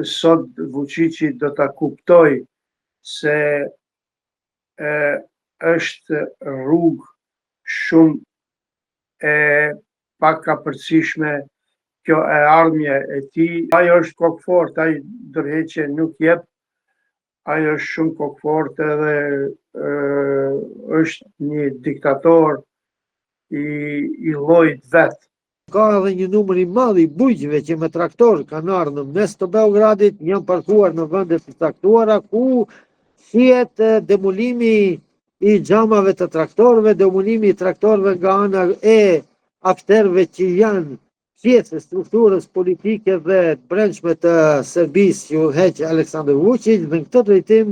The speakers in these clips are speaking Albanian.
Sot Vučići do ta kuptoj se është rrugë shumë e pakapërcishme kjo e ardhmja e tij. Ajo është kokëfort, ai ndërheqje nuk jep, ajo është shumë kokëfort edhe është një diktator i llojit vet. Ka edhe një numër i madh i bujqve që me traktor kanë ardhur në mes të Beogradit, janë parkuar në vende të caktuara ku shihet demolimi i xhamave të traktorëve, demolimi i traktorëve nga ana e aktorëve që janë pjesë e strukturës politike dhe të brendshme të Serbisë që udhëheq Aleksandar Vučić, dhe në këtë drejtim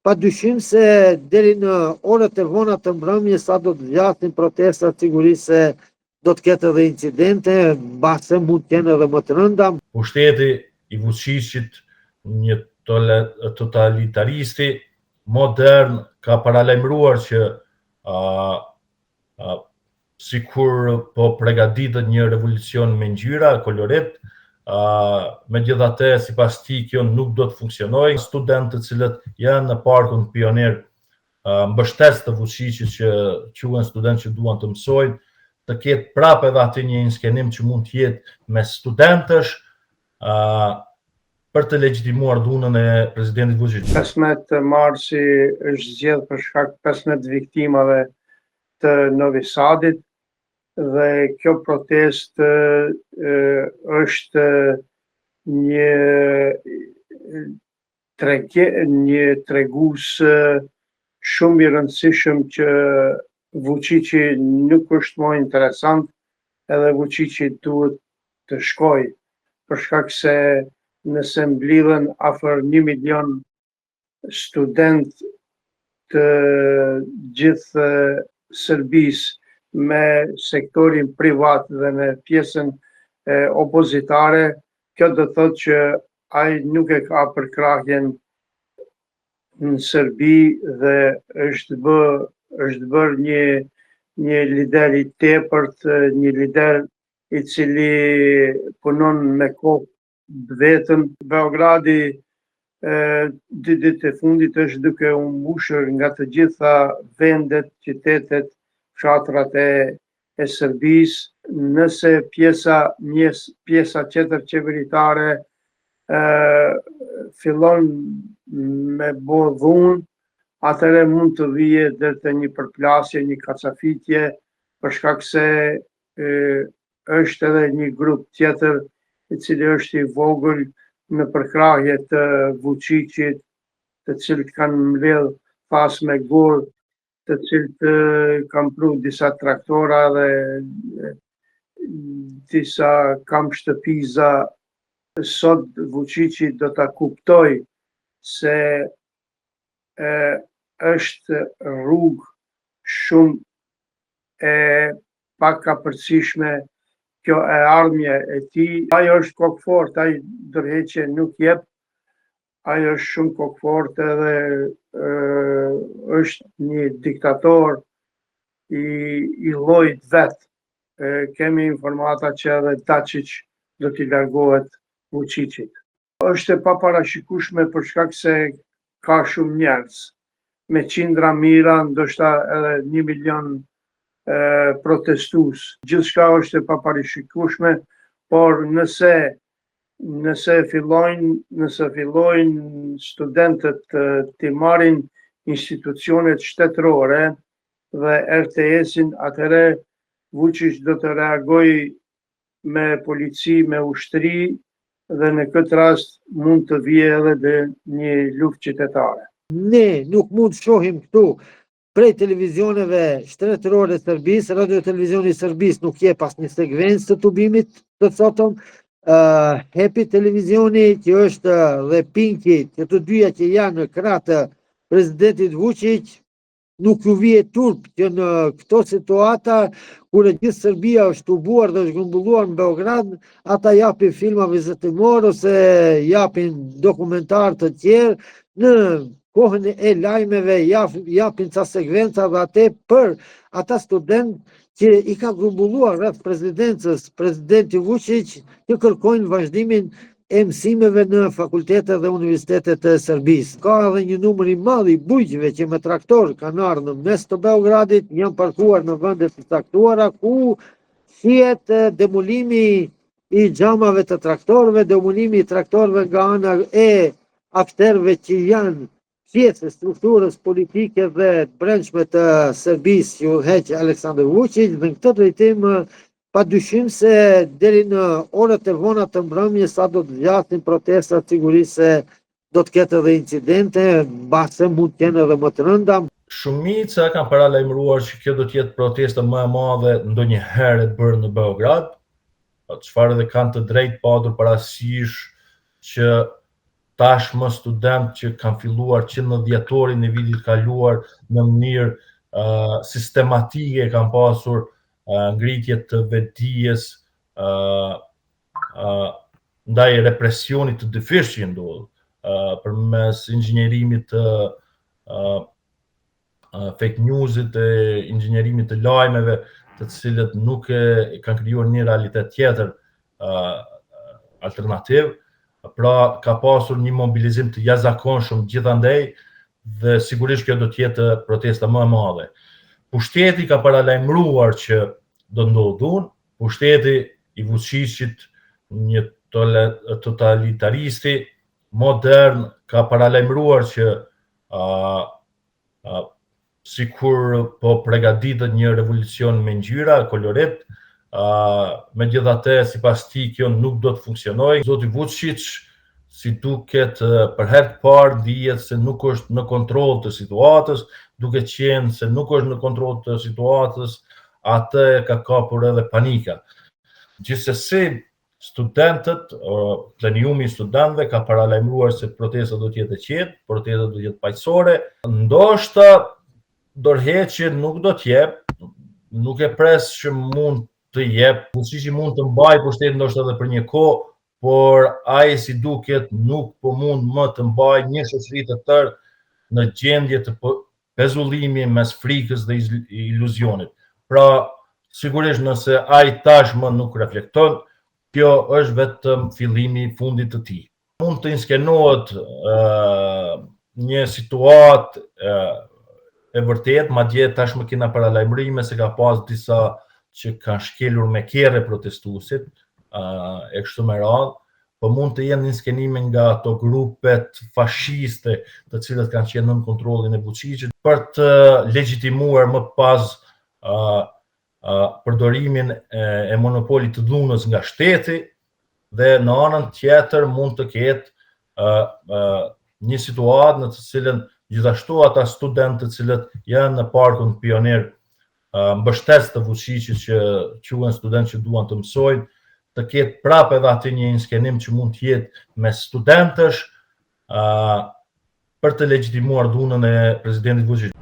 padyshim se deri në orët e vona të mbrëmjes sa do të zgjasin protestat, sigurisht se do të ketë edhe incidente, mbase mund të jenë edhe më të rënda. Pushteti i Vučićit, një totalitaristi modern, ka paralajmëruar që sikur po përgatitet një revolucion me ngjyra, kolorit, megjithatë sipas tij kjo nuk do të funksionojë. Studentët të cilët janë në parkun Pioner, mbështes të Vučićit që quhen studentë që duan të mësojnë, të ketë prapë edhe aty një skenim që mund të jetë me studentësh për të legjitimuar dhunën e presidentit Vučić. 15 marsi është zgjedh për shkak 15 viktimave të Novi Sadit dhe kjo protestë është një tregues shumë i rëndësishëm që Vučići nuk është më interesant, edhe Vučići duhet të shkojë, për shkak se nëse mblidhen afër 1 milion student të gjithë Serbisë me sektorin privat dhe me pjesën opozitare, kjo do thotë që ai nuk e ka përkrahjen në Serbi dhe është bërë një lider i tepërt, një lider i cili punon me kokë vetëm. Beogradi 2 ditë e fundit është duke u mbushur nga të gjitha vendet, qytetet, fshatrat e Serbisë. Nëse pjesa tjetër qeveritare fillon me bë dhunë, atëherë mund të vijë deri te një përplasje, një kacafitje, për shkak se është edhe një grup tjetër i cili është i vogël në përkrahje të Vučićit, të cilët kanë mbledh pas me gur, të cilët kanë pru disa traktora dhe disa kam shtëpiza. Sot Vučići do ta kuptoj se është rrugë shumë e pakapërcishme kjo e ardhmja e tij. Ajo është kokëfort, ai ndërheqje nuk jep, ajo është shumë kokëfort edhe është një diktator i llojit vet. Kemi informata që edhe Dačić do t'i largohet Vučićit. Është e paparashikueshme për shkak se ka shumë njerëz, me qindra mijëra, ndoshta edhe 1 milion protestues. Gjithçka është e paparashikueshme, por nëse fillojnë studentët të marrin institucionet shtetërore dhe RTS-in, atëherë Vučić do të reagojë me polici, me ushtri, dhe në këtë rast mund të vijë edhe dhe një luftë qytetare. Ne nuk mund të shohim këtu prej televizioneve shtetërore të Serbisë, Radio Televizioni i Serbisë nuk jep asnjë sekvencë të tubimit të sotëm. Hepi Televizioni që është dhe Pinki, që të dyja që janë në krah të presidentit Vučić, nuk ju vije turp që në këto situata kur e gjithë Serbia është tubuar dhe është grumbulluar në Beograd, ata japin filma vizitimor ose japin dokumentar të tjerë, në kohën e lajmeve japin ca sekvenca dhe atë për ata student që i ka grumbulluar rreth presidencës, presidenti Vučić, që kërkojnë vazhdimin e mësimeve në fakultetet dhe universitetet të Serbisë. Ka edhe një numër i madh i bujqve që me traktor kanë ardhur në mes të Beogradit, janë parkuar në vende të caktuara ku shihet demolimi i xhamave të traktorëve, demolimi i traktorëve nga ana e aktorëve që janë pjesë e strukturës politike dhe të brendshme të Serbisë që udhëheq Aleksandar Vučić, dhe në këtë drejtim padyshim se deri në orët e vona të mbrëmjes sa do të zgjasin protestat, sigurisht se do të ketë edhe incidente, mbase mund të jenë edhe më të rënda. Shumica kanë paralajmëruar që kjo do të jetë protesta më e madhe ndonjëherë e bërë në Beograd, çfarë edhe kanë të drejtë padur parasysh që tashmë student që kanë filluar që në dhjetorin e vitit kaluar në mënyrë sistematike kanë pasur ngritje të vetdijes ndaj represionit të dyfish që ndodh përmes inxhinierimit të fake newsit e inxhinierimit të lajmeve, të cilët nuk e kanë krijuar një realitet tjetër alternativ. Pra ka pasur një mobilizim të jashtëzakonshëm gjithandej dhe sigurisht kjo do të jetë protesta më e madhe. Pushteti ka paralajmëruar që do ndodhun, pushteti i Vučićit, një totalitaristi modern, ka paralajmëruar që sikur po përgatitet një revolucion me ngjyra, kolorit, megjithatë sipas tij kjo nuk do të funksionojë. Zoti Vučić, si duket për herë të parë ndihet se nuk është në kontroll të situatës, duke qenë se nuk është në kontroll të situatës, atë ka kapur edhe panika. Gjithsesi, studentët, pleniumi i studentëve ka paralajmëruar se protesta do të jetë e qetë, protesta do të jetë paqësore. Ndoshta dorëheqje nuk do të jep, nuk e pres që mund të jep. Vučići mund të mbajë pushtetin ndoshta edhe për një kohë, por ai si duket nuk po mund më të mbajë një shoqëri të tërë në gjendje të pezullimi mes frikës dhe iluzionit. Pra, sigurisht nëse ai tashmë nuk reflekton, kjo është vetëm fillimi i fundit të tij. Mund të inskenohet një situatë e vërtet, madje tashmë kena paralajmërime se ka pas disa që kanë shkelur me kerre protestuesit e kështu me radhë, po mund të jenë inskenime nga ato grupet fashiste të cilët kanë qenë nën kontrollin e Vučićit për të legjitimuar më pas përdorimin e monopolit të dhunës nga shteti, dhe në anën tjetër mund të ketë një situatë në të cilën gjithashtu ata studentë të cilët janë në parkun Pioner, mbështetës të Vučićit që quhen studentë që duan të mësojnë, të ketë prapë edhe aty një inskenim që mund të jetë me studentësh për të legjitimuar dhunën e presidentit Vučić.